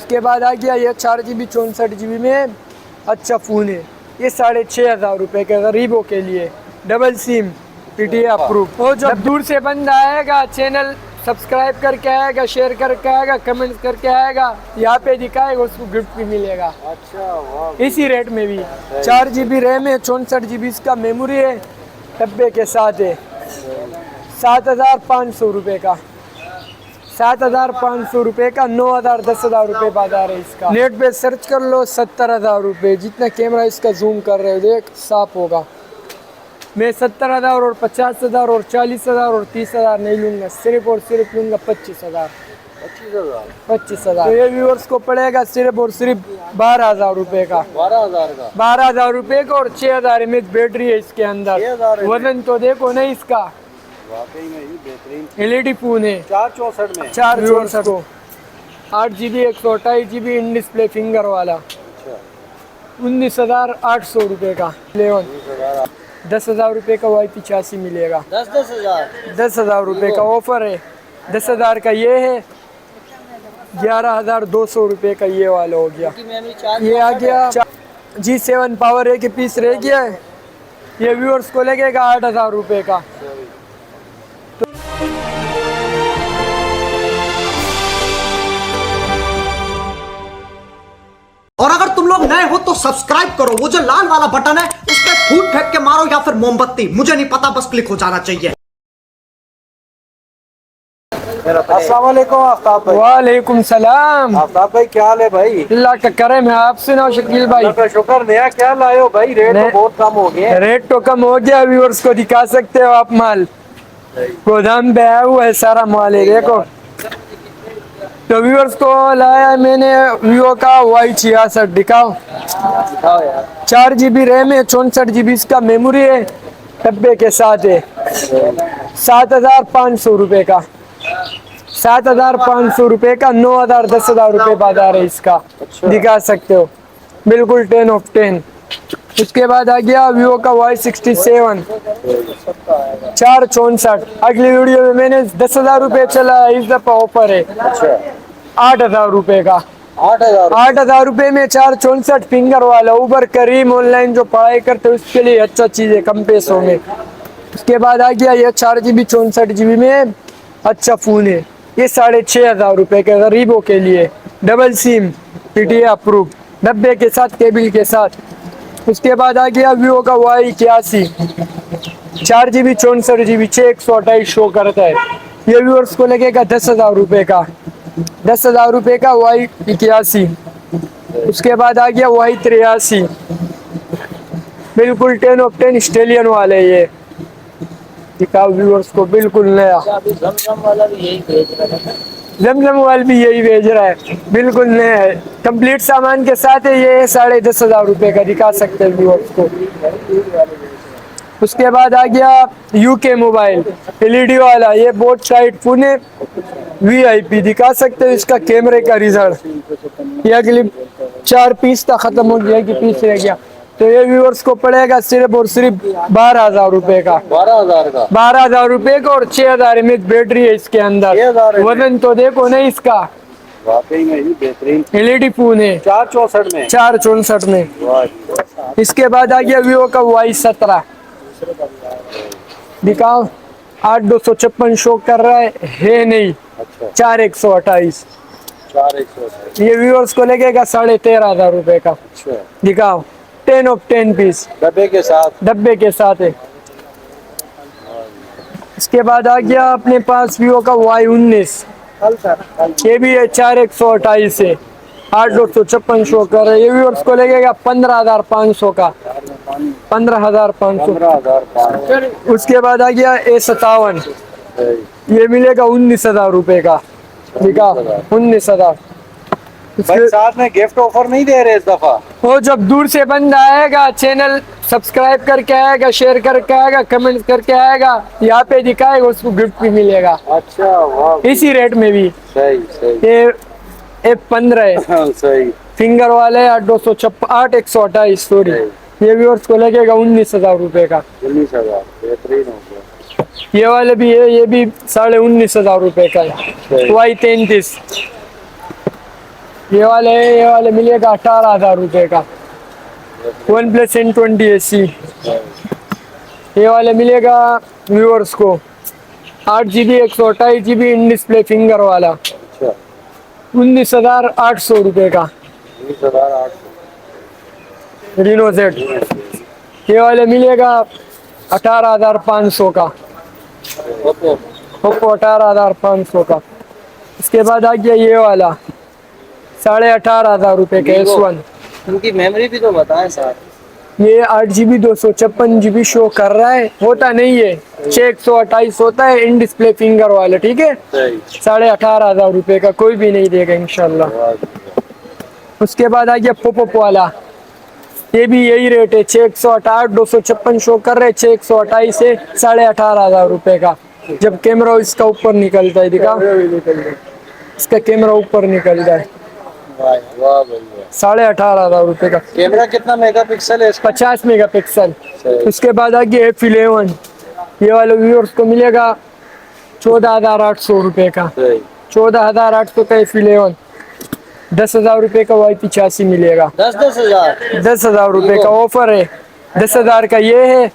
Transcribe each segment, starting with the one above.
उसके बाद आ गया ये 4 GB 64 GB में अच्छा फ़ोन है, ये 6,500 रुपये के गरीबों के लिए, डबल सिम PTA अप्रूव। वो जब दूर से बंदा आएगा चैनल सब्सक्राइब करके आएगा, शेयर करके आएगा, कमेंट करके आएगा, यहाँ पे दिखाएगा उसको गिफ्ट भी मिलेगा। अच्छा वाह, इसी रेट में भी 4 GB रैम है, 64 GB इसका मेमोरी है, डब्बे के साथ है, 7,500 रुपये का, 7,500 रुपये का, 9,000 10,000 रुपये बाजार है इसका। नेट पे सर्च कर लो 70,000 रुपये, जितना कैमरा इसका जूम कर रहे हो देख साफ होगा। मैं 70,000 और 50,000 और 40,000 और 30,000 नहीं लूँगा, सिर्फ और सिर्फ लूँगा 25,000। 25,000 तो ये व्यूअर्स को पड़ेगा सिर्फ और सिर्फ 12,000 रुपये का, 12,000 रुपये का, और 6,000 mAh बैटरी है इसके अंदर। वजन तो देखो नहीं इसका, वाकई में ही बेहतरीन LED फोन है, 464 में 464 को, 8 GB 128 GB in display finger वाला, 19,800 रुपये का। 10,000 रुपये का Y85 मिलेगा, 10,000 रुपये का ऑफर है। 10,000 का ये है, 11,200 रुपये का ये वाला हो गया। ये आ गया G7 पावर एक पीस रह गया है, ये व्यूअर्स को लगेगा 8,000 रुपये का। और अगर तुम लोग नए हो तो सब्सक्राइब करो, वो जो लाल वाला बटन है उस पर फूट फेंक के मारो या फिर मोमबत्ती, मुझे नहीं पता, बस क्लिक हो जाना चाहिए। अस्सलाम वालेकुम आफ्ताब भाई। वालेकुम सलाम। आफ्ताब भाई क्या हाल है भाई? अल्लाह का करम है, आप सुनाओ शकील भाई। अल्लाह का शुक्र। नया क्या लाए हो भाई? रेट तो बहुत कम हो गए। रेट तो कम हो गया, व्यूअर्स को दिखा सकते हो आप, माल गोदाम पे आया हुआ है, सारा माल है देखो। तो व्यूअर्स को लाया मैंने वीवो का Y66, दिखाओ 4 GB रैम है, 64 GB इसका मेमोरी है, डब्बे के साथ है, 7,500 रुपये का, 7,500 रुपये का, 9,000 10,000 रुपये बाजार है इसका। दिखा सकते हो बिल्कुल 10 ऑफ 10। उसके बाद आ गया वीवो का Y67 464। अगली वीडियो में मैंने 10,000 रुपये चला, इस दफा ऑफर है 8,000 रुपये का। 8,000 रुपये में 464 फिंगर वाला ऊबर करीम, ऑनलाइन जो पढ़ाई करते हैं उसके लिए अच्छा चीज़ है, कम पैसों में। उसके बाद आ गया ये 4 GB 64 GB में अच्छा फ़ोन है, ये 6,500 रुपये के गरीबों के लिए, डबल सिम PTA अप्रूव, डब्बे के साथ, केबल के साथ। उसके बाद आ गया वीवो का Y81 4 GB 64 GB 6/128 शो करता है, ये व्यूअर्स को लगेगा 10,000 रुपये का, 10,000 रुपये का Y81। उसके बाद आ गया Y83 बिल्कुल 10 ऑफ 10 स्टेलियन वाले, ये दिखाओ व्यूअर्स को, बिल्कुल नया। जमजम वाला भी यही भेज रहा है, बिल्कुल नया है, कंप्लीट सामान के साथ है, ये 10,500 रुपये का, दिखा सकते हैं व्यूअर्स को। उसके बाद आ गया UK मोबाइल LED वाला, ये बहुत टाइट फोन है, VIP, दिखा सकते हैं इसका कैमरे का रिजल्ट। ये अगली 4 पीस था, खत्म हो गया कि पीस रह गया, तो ये व्यूअर्स को पड़ेगा सिर्फ और सिर्फ 12,000 रुपये का, 12,000 रुपये का, और 6,000 mAh बैटरी है इसके अंदर। वजन तो देखो नहीं इसका, वाकई में ही बेहतरीन LED फोन है, 464 में। इसके बाद आ गया वीवो का Y17, दिखाओ 8,256 शो कर रहा है नहीं, 4,128। ये व्यूअर्स को लगेगा 13,500 रुपये का। दिखाओ 10 ऑफ 10 पीस, डब्बे के साथ है। इसके बाद आ गया अपने पास वीवो का Y19, ये भी है 4,128 से, 8,256 शो कर रहा है, ये व्यूअर्स को लगेगा 15,500 का, 15,500। उसके बाद आ गया A57, ये मिलेगा 19,000 रुपये का, दिखा 19,000। भाई साथ में गिफ्ट ऑफर नहीं दे रहे इस दफा। वो जब दूर से बंदा आएगा चैनल सब्सक्राइब करके आएगा, शेयर करके आएगा, कमेंट करके आएगा, यहाँ पे दिखाएगा, उसको गिफ्ट भी मिलेगा। अच्छा वाह, इसी रेट में भी सही। ये F15 है, सही फिंगर वाले 8,128 सॉरी, ये व्यूअर्स को लगेगा 19,000 रुपये का। 19,000 बेहतरीन हो गया। ये वाले भी है, ये भी 19,500 रुपये का है, Y33, ये वाले मिलेगा 18,000 रुपए का। One plus N20 AC। ये वाले मिलेगा व्यूअर्स को 8 GB 128 GB in display finger वाला, अच्छा 19,800 रुपए का। 20,800। Reno Z। ये वाले मिलेगा 18,500 का। ओप्पो 18,500 का। इसके बाद आ गया ये वाला 18,500 रुपए का S1। उनकी मेमोरी भी तो बताएं सर। ये 8 GB 256 GB शो कर रहा है, होता नहीं है 6/128 होता है इन डिस्प्ले फिंगर वाला, ठीक है। 18,500 रुपए का कोई भी नहीं देगा इंशाल्लाह। उसके बाद आ गया पोपो वाला, ये भी यही रेट है 6/128 256 शो कर रहे, 6/128 से 18,500 रुपए का। जब कैमरा इसका ऊपर निकलता है, दिखा इसका कैमरा ऊपर निकलता है, 18,500 रुपए का। कैमरा कितना मेगापिक्सल है इसका? 50 मेगापिक्सल। उसके बाद आ गया F11, ये वाले व्यूअर्स को मिलेगा 14,800 रुपए का। 14,800 का F11। 10,000 रुपए का Y85 मिलेगा। 10,000 रुपए का ऑफर है। 10,000 का ये है,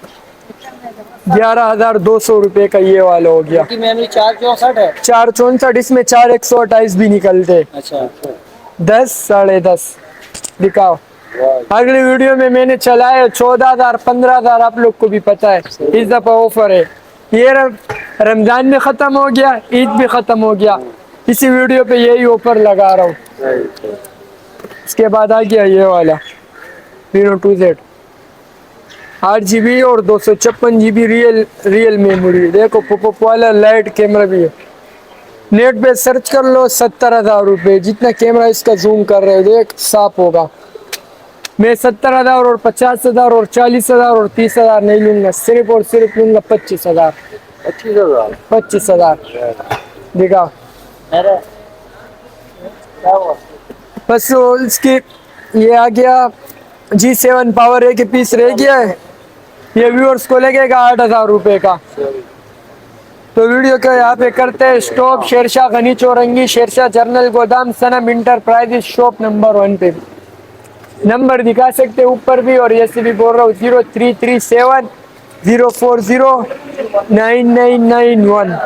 11,200 रुपए का ये वाला हो गया। मेमोरी 464 है। 464, इसमें 4/128 भी निकलते। अच्छा 10 10.5 दिखाओ। अगली वीडियो में मैंने चलाया 14,000 15,000, आप लोग को भी पता है। इस दफा ऑफर है, ये रमजान में खत्म हो गया, ईद भी खत्म हो गया, इसी वीडियो पे यही ऑफर लगा रहा हूँ। इसके बाद आ गया ये वाला Reno 2Z 8 GB और 256 GB रियल मेमोरी। देखो पॉपअप वाला लाइट कैमरा भी है। नेट पे सर्च कर लो 70,000 रुपए, जितना कैमरा इसका जूम कर रहे हो देख साफ होगा। मैं 70,000 और 50,000 और 40,000 और 30,000 नहीं लूंगा, सिर्फ और सिर्फ लूंगा 25,000। 25,000 दिखा बस। वो इसकी ये आ गया G7 पावर एक पीस रह गया है, ये व्यूअर्स को लगेगा 8,000 रुपए का। तो वीडियो को यहाँ पे करते हैं स्टॉप। शेरशाह गनी चौरंगी, शेरशाह जर्नल गोदाम, सनम इंटरप्राइजेस, शॉप नंबर 1 पे। नंबर दिखा सकते हैं ऊपर भी, और ऐसे भी बोल रहा हूँ 0337 040 9991।